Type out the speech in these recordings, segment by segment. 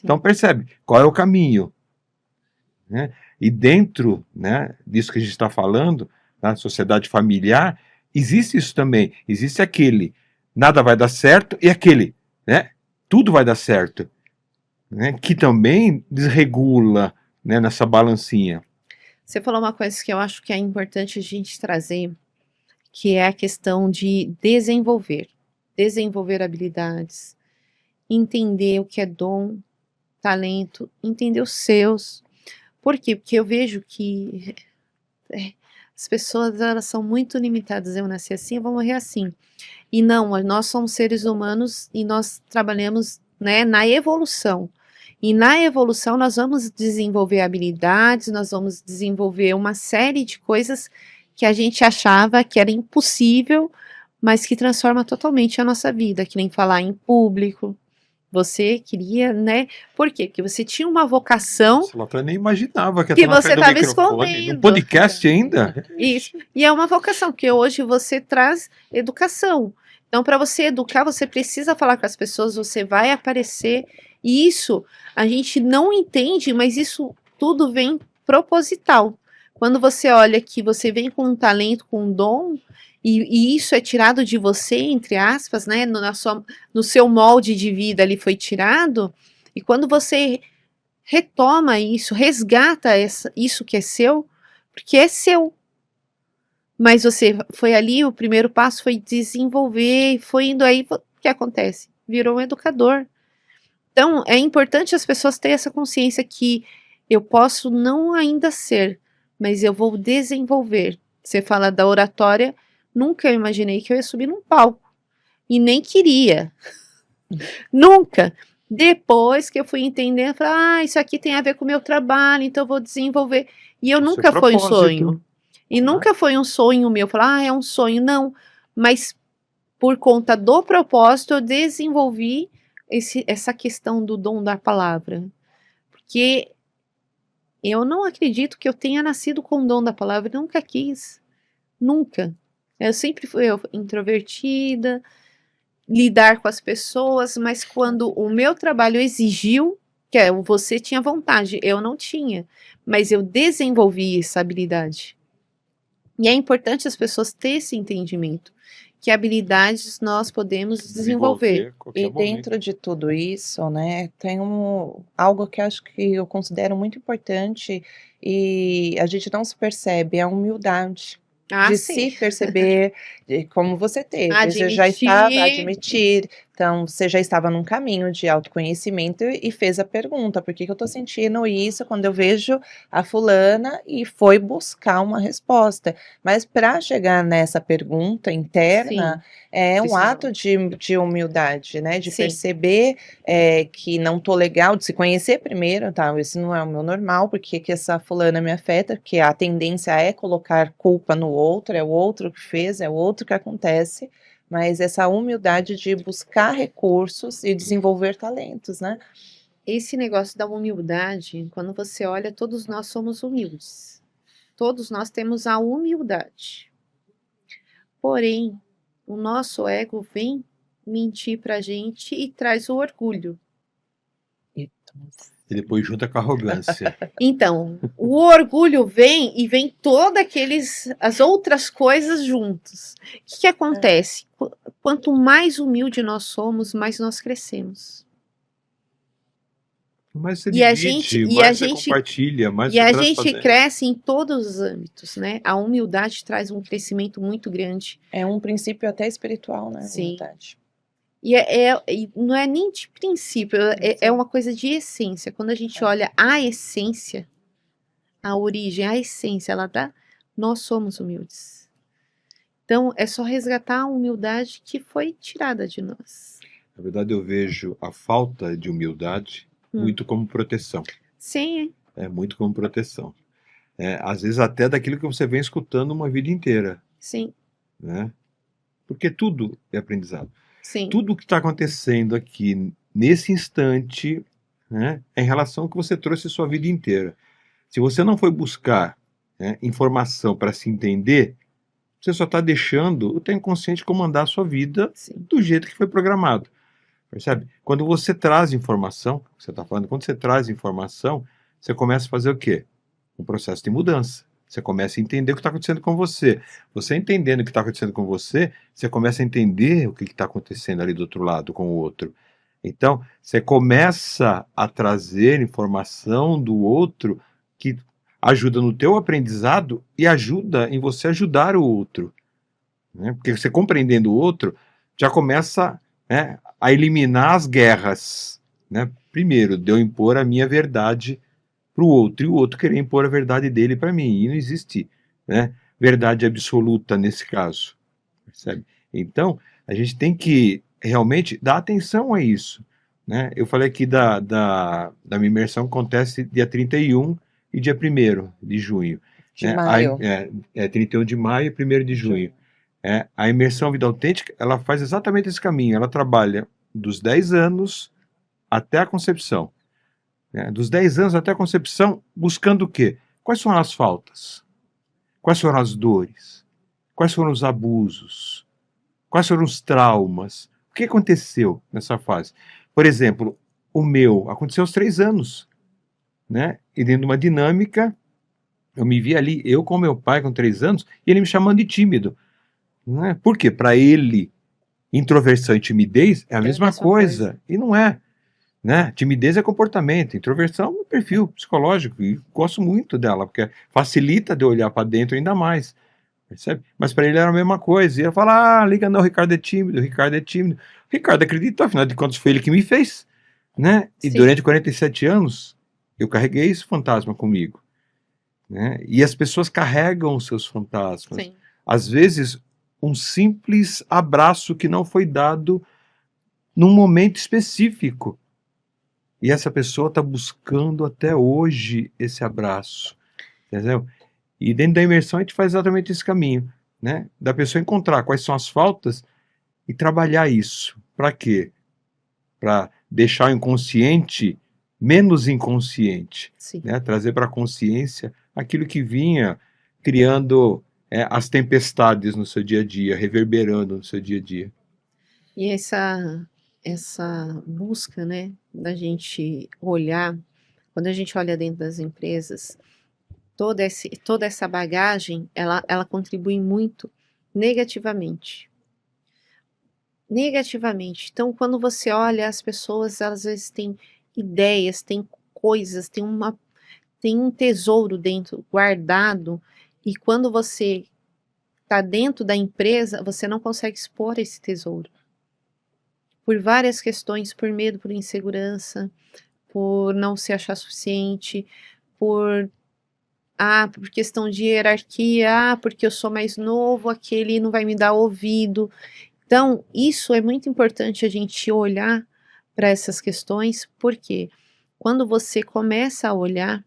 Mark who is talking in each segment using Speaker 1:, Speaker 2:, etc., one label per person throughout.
Speaker 1: Então percebe qual é o caminho, né? E dentro, né, disso que a gente está falando, na sociedade familiar, existe isso também. Existe aquele, nada vai dar certo, e aquele, né, tudo vai dar certo, né, que também desregula, né, nessa balancinha.
Speaker 2: Você falou uma coisa que eu acho que é importante a gente trazer, que é a questão de desenvolver habilidades, entender o que é dom, talento, entender os seus. Por quê? Porque eu vejo que as pessoas, elas são muito limitadas. Eu nasci assim, eu vou morrer assim. E não, nós somos seres humanos e nós trabalhamos, né, na evolução. E na evolução nós vamos desenvolver habilidades, nós vamos desenvolver uma série de coisas que a gente achava que era impossível, mas que transforma totalmente a nossa vida, que nem falar em público. Você queria, né? Por quê? Porque você tinha uma vocação
Speaker 1: Nossa, eu nem imaginava que ia
Speaker 2: que
Speaker 1: estar na
Speaker 2: você
Speaker 1: frente do
Speaker 2: estava
Speaker 1: microfone, num
Speaker 2: escondendo.
Speaker 1: podcast ainda.
Speaker 2: Isso. E é uma vocação, porque hoje você traz educação. Então, para você educar, você precisa falar com as pessoas, você vai aparecer. E isso a gente não entende, mas isso tudo vem proposital. Quando você olha que você vem com um talento, com um dom, e isso é tirado de você, entre aspas, né? No seu molde de vida ali foi tirado, e quando você retoma isso, resgata isso que é seu, porque é seu. Mas você foi ali, o primeiro passo foi desenvolver, foi indo aí, o que acontece? Virou um educador. Então, é importante as pessoas terem essa consciência que eu posso não ainda ser, mas eu vou desenvolver. Você fala da oratória, nunca eu imaginei que eu ia subir num palco. E nem queria. Nunca. Depois que eu fui entendendo, eu falei, isso aqui tem a ver com o meu trabalho, então eu vou desenvolver. E eu nunca foi um sonho. E nunca foi um sonho meu, falar, é um sonho, não. Mas por conta do propósito, eu desenvolvi essa questão do dom da palavra. Porque eu não acredito que eu tenha nascido com o dom da palavra, eu nunca quis. Nunca. Eu sempre fui introvertida, lidar com as pessoas, mas quando o meu trabalho exigiu, que você tinha vontade, eu não tinha, mas eu desenvolvi essa habilidade. E é importante as pessoas terem esse entendimento, que habilidades nós podemos desenvolver.
Speaker 3: E dentro de tudo isso, né, tem algo que acho que eu considero muito importante e a gente não se percebe, é a humildade. De
Speaker 2: Sim.
Speaker 3: se perceber, como você teve,
Speaker 2: Admitir.
Speaker 3: você já estava, admitir, então você já estava num caminho de autoconhecimento e fez a pergunta, por que eu tô sentindo isso quando eu vejo a fulana, e foi buscar uma resposta, mas para chegar nessa pergunta interna, é um ato de humildade, né, de perceber que não tô legal, de se conhecer primeiro, tá, esse não é o meu normal, porque que essa fulana me afeta, porque a tendência é colocar culpa no outro, é o outro que fez, é o outro que acontece, mas essa humildade de buscar recursos e desenvolver talentos, né?
Speaker 2: Esse negócio da humildade, quando você olha, todos nós somos humildes. Todos nós temos a humildade. Porém, o nosso ego vem mentir pra gente e traz o orgulho.
Speaker 1: E depois junta com a arrogância.
Speaker 2: Então, o orgulho vem e vem todas as outras coisas juntos. O que acontece? Quanto mais humilde nós somos, mais nós crescemos.
Speaker 1: Mais você divide, mais você compartilha, mais você
Speaker 2: traz pra dentro. E a gente cresce em todos os âmbitos, né? A humildade traz um crescimento muito grande.
Speaker 3: É um princípio até espiritual, né?
Speaker 2: Sim.
Speaker 3: Humildade.
Speaker 2: E não é nem de princípio, é uma coisa de essência. Quando a gente olha a essência, a origem, a essência, nós somos humildes. Então, é só resgatar a humildade que foi tirada de nós.
Speaker 1: Na verdade, eu vejo a falta de humildade muito como proteção.
Speaker 2: Sim.
Speaker 1: É muito como proteção. Às vezes até daquilo que você vem escutando uma vida inteira.
Speaker 2: Sim.
Speaker 1: Né? Porque tudo é aprendizado.
Speaker 2: Sim.
Speaker 1: Tudo que está acontecendo aqui, nesse instante, né, é em relação ao que você trouxe a sua vida inteira. Se você não foi buscar, né, informação para se entender, você só está deixando o teu inconsciente comandar a sua vida do jeito que foi programado. Percebe? Quando você traz informação, você está falando, quando você traz informação, você começa a fazer o quê? Um processo de mudança. Você começa a entender o que está acontecendo com você. Você entendendo o que está acontecendo com você, você começa a entender o que está acontecendo ali do outro lado com o outro. Então, você começa a trazer informação do outro que ajuda no teu aprendizado e ajuda em você ajudar o outro, né? Porque você compreendendo o outro, já começa, né, a eliminar as guerras, né? Primeiro, de eu impor a minha verdade para o outro, e o outro querer impor a verdade dele para mim, e não existe, né, verdade absoluta nesse caso, percebe? Então, a gente tem que realmente dar atenção a isso, né? Eu falei aqui da minha imersão que acontece dia 31 e dia 1º de junho,
Speaker 3: De
Speaker 1: né?
Speaker 3: maio.
Speaker 1: 31 de maio e 1º de junho. A imersão Vida Autêntica, ela faz exatamente esse caminho, ela trabalha dos 10 anos até a concepção, né? Dos 10 anos até a concepção, buscando o quê? Quais foram as faltas? Quais foram as dores? Quais foram os abusos? Quais foram os traumas? O que aconteceu nessa fase? Por exemplo, o meu aconteceu aos 3 anos, né? E dentro de uma dinâmica, eu me vi ali, eu com meu pai com 3 anos, e ele me chamando de tímido, né? Por quê? Para ele, introversão e timidez é a mesma coisa, e não é, né? Timidez é comportamento, introversão é perfil psicológico, e gosto muito dela, porque facilita de eu olhar para dentro ainda mais, percebe? Mas para ele era a mesma coisa, e ele fala, liga não, o Ricardo é tímido, o Ricardo é tímido. O Ricardo acreditou, afinal de contas foi ele que me fez, né? E
Speaker 2: Sim.
Speaker 1: durante 47 anos, eu carreguei esse fantasma comigo, né? E as pessoas carregam os seus fantasmas.
Speaker 2: Sim.
Speaker 1: Às vezes, um simples abraço que não foi dado num momento específico. E essa pessoa está buscando até hoje esse abraço, entendeu? E dentro da imersão a gente faz exatamente esse caminho, né? Da pessoa encontrar quais são as faltas e trabalhar isso. Para quê? Para deixar o inconsciente menos inconsciente,
Speaker 2: Sim.
Speaker 1: né? Trazer para a consciência aquilo que vinha criando as tempestades no seu dia a dia, reverberando no seu dia a dia.
Speaker 2: E essa busca, né, da gente olhar, quando a gente olha dentro das empresas, toda essa bagagem, ela contribui muito negativamente. Negativamente. Então, quando você olha, as pessoas, elas às vezes têm ideias, têm coisas, tem um tesouro dentro, guardado, e quando você está dentro da empresa, você não consegue expor esse tesouro. Por várias questões, por medo, por insegurança, por não se achar suficiente, por questão de hierarquia, porque eu sou mais novo, aquele não vai me dar ouvido. Então, isso é muito importante a gente olhar para essas questões, porque quando você começa a olhar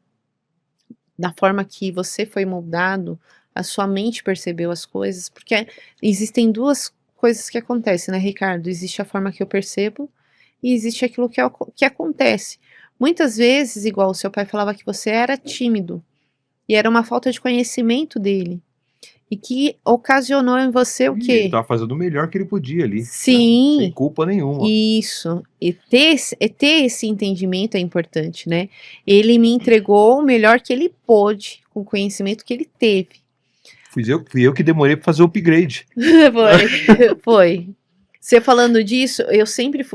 Speaker 2: da forma que você foi moldado, a sua mente percebeu as coisas, porque existem duas coisas que acontecem, né, Ricardo? Existe a forma que eu percebo e existe aquilo que acontece. Muitas vezes, igual o seu pai falava que você era tímido, e era uma falta de conhecimento dele, e que ocasionou em você o
Speaker 1: Ele
Speaker 2: quê?
Speaker 1: estava fazendo o melhor que ele podia ali, né?
Speaker 2: Sim.
Speaker 1: Sem culpa nenhuma.
Speaker 2: Isso, e ter esse entendimento é importante, né? Ele me entregou o melhor que ele pôde, com o conhecimento que ele teve.
Speaker 1: Fui eu que demorei para fazer o upgrade.
Speaker 2: Foi. Você falando disso,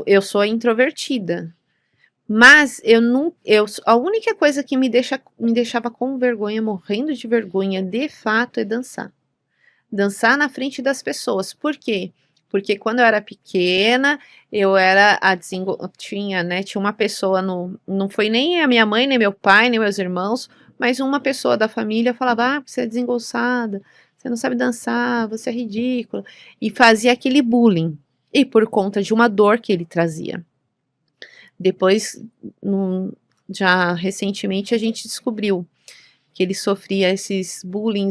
Speaker 2: eu sou introvertida, mas a única coisa que me deixava com vergonha, morrendo de vergonha, de fato, é dançar. Dançar na frente das pessoas. Por quê? Porque quando eu era pequena, eu era tinha uma pessoa, não foi nem a minha mãe, nem meu pai, nem meus irmãos, mas uma pessoa da família falava, você é desengonçada, você não sabe dançar, você é ridícula, e fazia aquele bullying, e por conta de uma dor que ele trazia. Depois, já recentemente, a gente descobriu que ele sofria esses bullying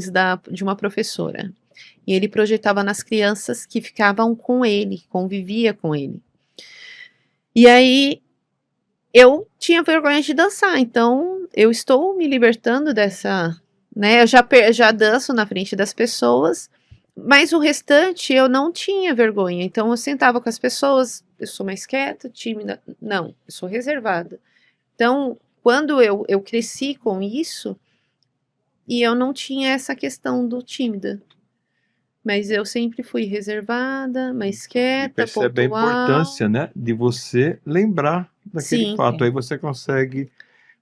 Speaker 2: de uma professora. E ele projetava nas crianças que ficavam com ele, que convivia com ele. E aí, eu tinha vergonha de dançar, então eu estou me libertando dessa, né? Eu já danço na frente das pessoas, mas o restante eu não tinha vergonha. Então eu sentava com as pessoas, eu sou mais quieta, tímida. Não, eu sou reservada. Então, quando eu cresci com isso, e eu não tinha essa questão do tímida. Mas eu sempre fui reservada, mais
Speaker 1: E
Speaker 2: quieta,
Speaker 1: percebe a
Speaker 2: pontual.
Speaker 1: importância, né, de você lembrar daquele
Speaker 2: Sim.
Speaker 1: fato. Aí você consegue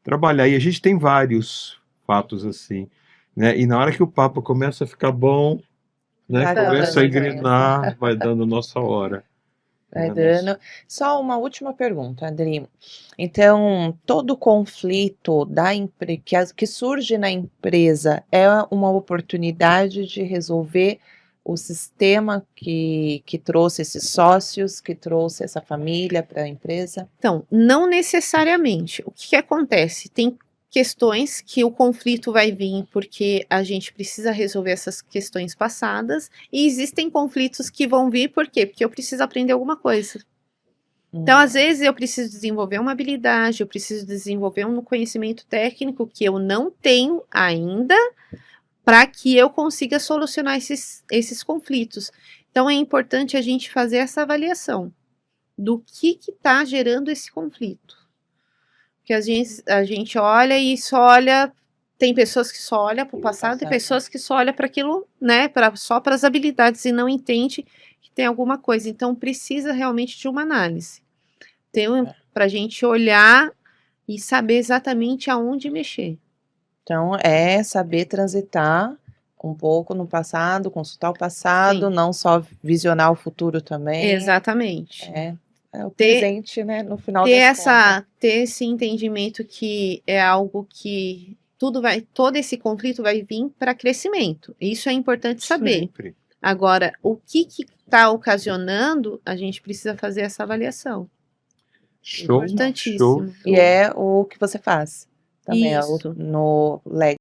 Speaker 1: trabalhar. E a gente tem vários fatos assim, né? E na hora que o papo começa a ficar bom, né,
Speaker 3: Vai
Speaker 1: começa a
Speaker 3: dando tempo.
Speaker 1: engrenar, vai dando nossa hora.
Speaker 3: Vai
Speaker 1: né, nosso-
Speaker 3: dando. Só uma última pergunta, Adri. Então, todo conflito que surge na empresa é uma oportunidade de resolver o sistema que trouxe esses sócios, que trouxe essa família para a empresa?
Speaker 2: Então, não necessariamente. O que acontece? Tem questões que o conflito vai vir porque a gente precisa resolver essas questões passadas, e existem conflitos que vão vir por quê? Porque eu preciso aprender alguma coisa. Então, às vezes, eu preciso desenvolver uma habilidade, eu preciso desenvolver um conhecimento técnico que eu não tenho ainda, para que eu consiga solucionar esses conflitos. Então, é importante a gente fazer essa avaliação do que está gerando esse conflito. Porque a gente olha e só olha. Tem pessoas que só olham para o passado e pessoas que só olham para aquilo, né? Só para as habilidades e não entende que tem alguma coisa. Então, precisa realmente de uma análise. Para a gente olhar e saber exatamente aonde mexer.
Speaker 3: Então, é saber transitar um pouco no passado, consultar o passado,
Speaker 2: Sim.
Speaker 3: não só visionar o futuro também.
Speaker 2: Exatamente.
Speaker 3: É o presente, né? No final
Speaker 2: Ter
Speaker 3: das contas.
Speaker 2: ter esse entendimento que é algo que todo esse conflito vai vir para crescimento. Isso é importante saber.
Speaker 1: Sempre.
Speaker 2: Agora, o que está ocasionando, a gente precisa fazer essa avaliação.
Speaker 1: Show,
Speaker 2: Importantíssimo.
Speaker 1: show, show.
Speaker 3: E é o que você faz também,
Speaker 2: Isso.
Speaker 3: no